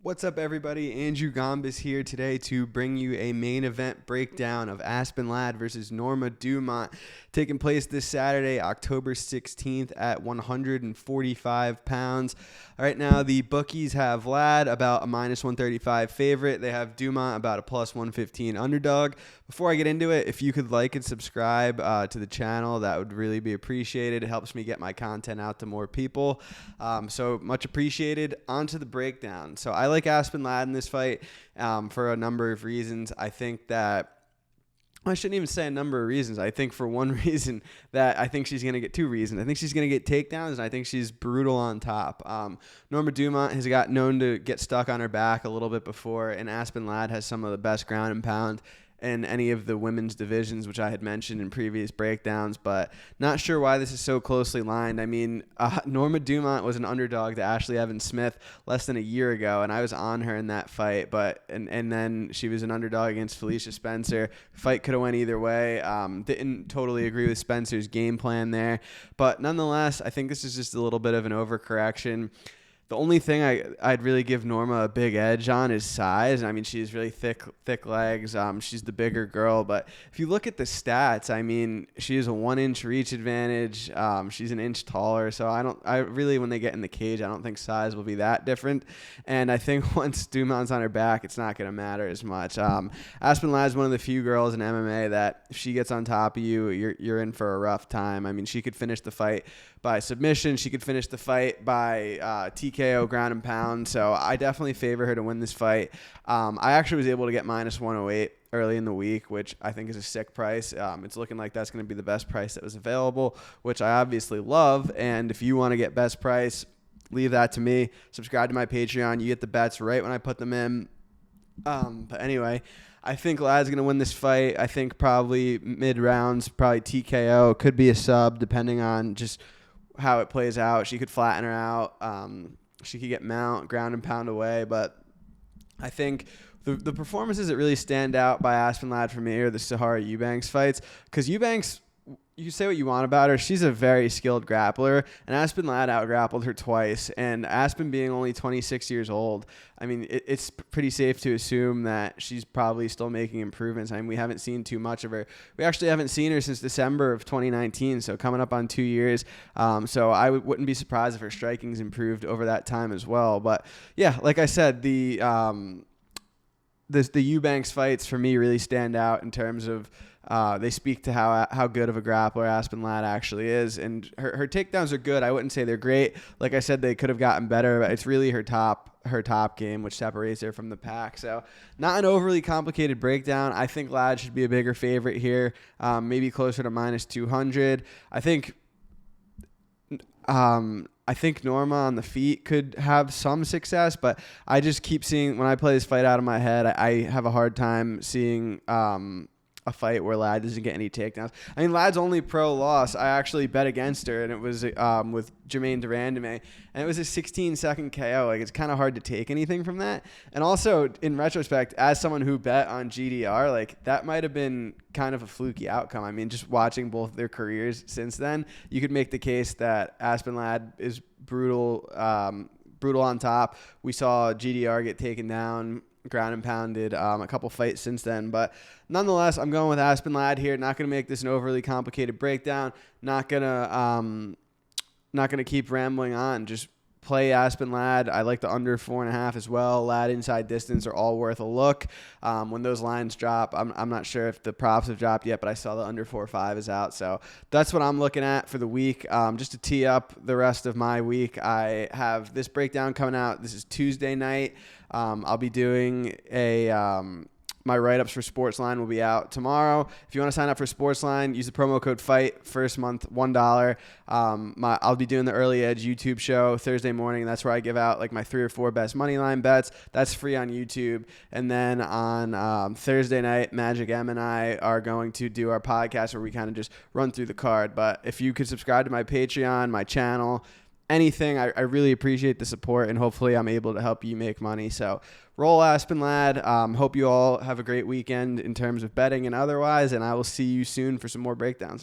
What's up, everybody? Andrew Gombis here today to bring you a main event breakdown of Aspen Ladd versus Norma Dumont, taking place this Saturday, October 16th at 145 pounds. Right now, the bookies have Ladd about a minus 135 favorite. They have Dumont about a plus 115 underdog. Before I get into it, if you could like and subscribe to the channel, that would really be appreciated. It helps me get my content out to more people. So much appreciated. On to the breakdown. So I like Aspen Ladd in this fight for a number of reasons. I think that I shouldn't even say a number of reasons. I think for one reason that I think she's going to get two reasons. I think she's going to get takedowns, and I think she's brutal on top. Norma Dumont has got known to get stuck on her back a little bit before, and Aspen Ladd has some of the best ground and pound in any of the women's divisions, which I had mentioned in previous breakdowns, but not sure why this is so closely lined. I mean, Norma Dumont was an underdog to Ashley Evans Smith less than a year ago, and I was on her in that fight, and then she was an underdog against Felicia Spencer. Fight could have went either way. Didn't totally agree with Spencer's game plan there, but nonetheless, I think this is just a little bit of an overcorrection. The only thing I'd really give Norma a big edge on is size. I mean, she has really thick legs. She's the bigger girl. But if you look at the stats, I mean, she has a 1-inch reach advantage. She's an inch taller. So I really, when they get in the cage, I don't think size will be that different. And I think once Dumont's on her back, it's not going to matter as much. Aspen Ladd is one of the few girls in MMA that if she gets on top of you, you're in for a rough time. I mean, she could finish the fight by submission. She could finish the fight by TKO ground and pound. So I definitely favor her to win this fight. I actually was able to get minus 108 early in the week, which I think is a sick price. It's looking like that's going to be the best price that was available, which I obviously love. And if you want to get best price, leave that to me. Subscribe to my Patreon. You get the bets right when I put them in. But anyway, I think Ladd's going to win this fight. I think probably mid-rounds, probably TKO. Could be a sub depending on just how it plays out. She could flatten her out. She could get mount, ground and pound away. But I think the performances that really stand out by Aspen Ladd for me are the Sahara Eubanks fights. Because Eubanks, you say what you want about her, she's a very skilled grappler, and Aspen Ladd out-grappled her twice. And Aspen being only 26 years old, I mean, it's pretty safe to assume that she's probably still making improvements. I mean, we haven't seen too much of her. We actually haven't seen her since December of 2019, so coming up on 2 years. So I wouldn't be surprised if her striking's improved over that time as well. But yeah, like I said, the Eubanks fights for me really stand out in terms of they speak to how good of a grappler Aspen Ladd actually is, and her takedowns are good. I wouldn't say they're great. Like I said, they could have gotten better, but it's really her top game which separates her from the pack. So not an overly complicated breakdown. I think Ladd should be a bigger favorite here, maybe closer to minus 200. I think Norma on the feet could have some success, but I just keep seeing, when I play this fight out of my head, I have a hard time seeing a fight where Ladd doesn't get any takedowns. I mean, Ladd's only pro loss, I actually bet against her, and it was with Jermaine Durandame, and it was a 16-second KO. Like, it's kind of hard to take anything from that. And also, in retrospect, as someone who bet on GDR, like, that might have been kind of a fluky outcome. I mean, just watching both their careers since then, you could make the case that Aspen Ladd is brutal on top. We saw GDR get taken down, ground and pounded a couple fights since then. But nonetheless, I'm going with Aspen Ladd here. Not going to make this an overly complicated breakdown. Not going to keep rambling on. Just play Aspen Ladd. I like the under 4.5 as well. Ladd inside distance are all worth a look. When those lines drop, I'm not sure if the props have dropped yet, but I saw the under 4.5 is out. So that's what I'm looking at for the week. Just to tee up the rest of my week, I have this breakdown coming out. This is Tuesday night. I'll be doing my write-ups for Sportsline will be out tomorrow. If you want to sign up for Sportsline, use the promo code FIGHT. First month, $1. I'll be doing the Early Edge YouTube show Thursday morning. That's where I give out like my 3 or 4 best money line bets. That's free on YouTube. And then on Thursday night, Magic M and I are going to do our podcast where we kind of just run through the card. But if you could subscribe to my Patreon, my channel, anything, I really appreciate the support, and hopefully I'm able to help you make money. So roll Aspen Ladd. Hope you all have a great weekend in terms of betting and otherwise, and I will see you soon for some more breakdowns.